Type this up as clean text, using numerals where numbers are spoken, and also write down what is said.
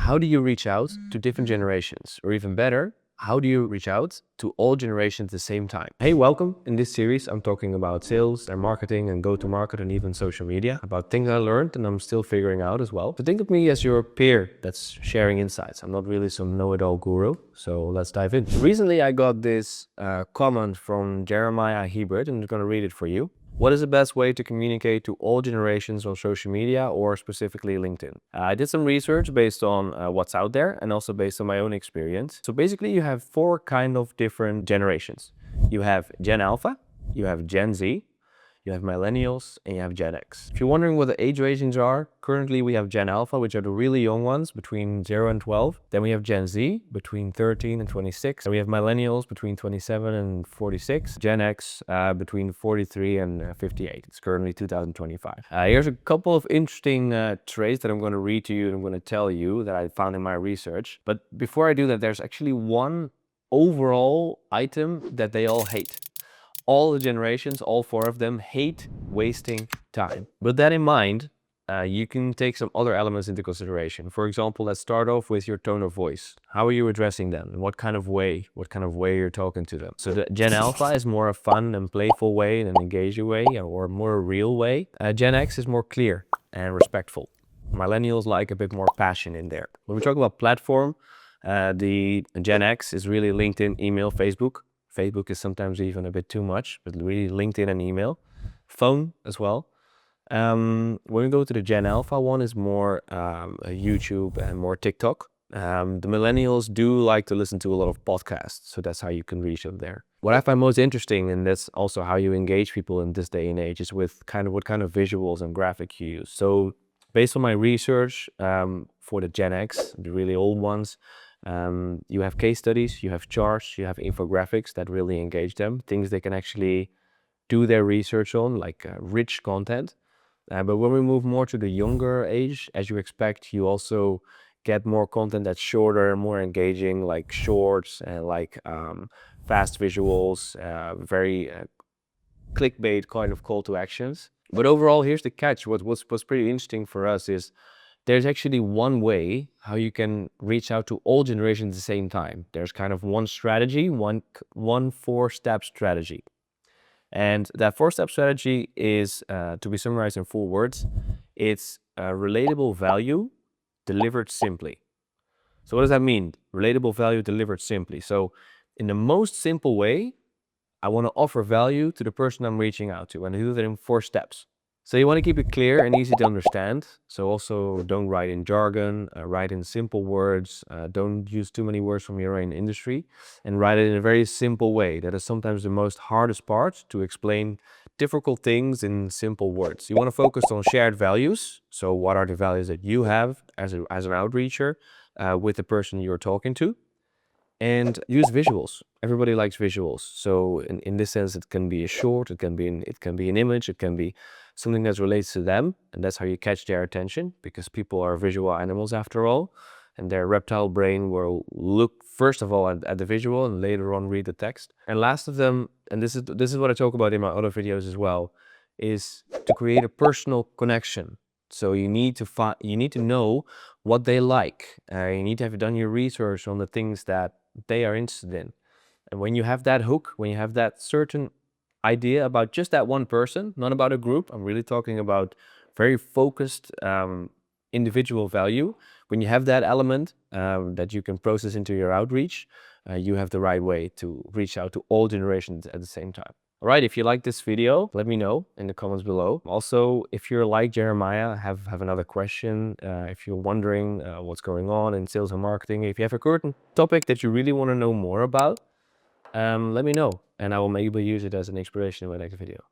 how do you reach out to different generations? Or even better, how do you reach out to all generations at the same time? Hey, welcome. In this series, I'm talking about sales and marketing and go-to-market and even social media, about things I learned and I'm still figuring out as well. So think of me as your peer that's sharing insights. I'm not really some know-it-all guru, so let's dive in. Recently, I got this comment from Jeremiah Hebert, and I'm going to read it for you. What is the best way to communicate to all generations on social media, or specifically LinkedIn? I did some research based on what's out there and also based on my own experience. So basically you have four kind of different generations. You have Gen Alpha, you have Gen Z, you have millennials, and you have Gen X. If you're wondering what the age ratings are, currently we have Gen Alpha, which are the really young ones between 0 and 12. Then we have Gen Z between 13 and 26. And we have millennials between 27 and 46. Gen X between 43 and 58. It's currently 2025. Here's a couple of interesting traits that I'm going to read to you and I'm going to tell you that I found in my research. But before I do that, there's actually one overall item that they all hate. All the generations, all four of them, hate wasting time. With that in mind, you can take some other elements into consideration. For example, let's start off with your tone of voice. How are you addressing them? In what kind of way? What kind of way you're talking to them? So the Gen Alpha is more a fun and playful way, and an engaging way, or more a real way. Gen X is more clear and respectful. Millennials like a bit more passion in there. When we talk about platform, the Gen X is really LinkedIn, email, Facebook. Facebook is sometimes even a bit too much, but really LinkedIn and email. Phone as well. When we go to the Gen Alpha one, is more YouTube and more TikTok. The millennials do like to listen to a lot of podcasts, so that's how you can reach them there. What I find most interesting, and that's also how you engage people in this day and age, is with what kind of visuals and graphic you use. So based on my research for the Gen X, the really old ones, you have case studies, you have charts, you have infographics that really engage them, things they can actually do their research on, like rich content. But when we move more to the younger age, as you expect, you also get more content that's shorter, more engaging, like shorts and like fast visuals, very clickbait kind of call to actions. But overall, here's the catch. What's pretty interesting for us is there's actually one way how you can reach out to all generations at the same time. There's kind of one strategy, one 4-step strategy. And that 4-step strategy is, to be summarized in 4 words, it's relatable value delivered simply. So what does that mean? Relatable value delivered simply. So in the most simple way, I want to offer value to the person I'm reaching out to, and I do that in 4 steps. So you want to keep it clear and easy to understand. So also don't write in jargon, write in simple words, don't use too many words from your own industry, and write it in a very simple way. That is sometimes the most hardest part, to explain difficult things in simple words. You want to focus on shared values. So what are the values that you have as an outreacher with the person you're talking to? And use visuals. Everybody likes visuals. So in this sense, it can be a short, it can be an image, it can be something that relates to them, and that's how you catch their attention, because people are visual animals after all, and their reptile brain will look first of all at the visual and later on read the text. And last of them, and this is what I talk about in my other videos as well, is to create a personal connection. So you need to know what they like. You need to have done your research on the things that they are interested in. And when you have that hook, when you have that certain idea about just that one person, not about a group, I'm really talking about very focused individual value. When you have that element that you can process into your outreach, you have the right way to reach out to all generations at the same time. All right, if you like this video, let me know in the comments below. Also, if you're like Jeremiah, have another question, if you're wondering what's going on in sales and marketing, if you have a current topic that you really want to know more about, let me know, and I will maybe use it as an inspiration in my next video.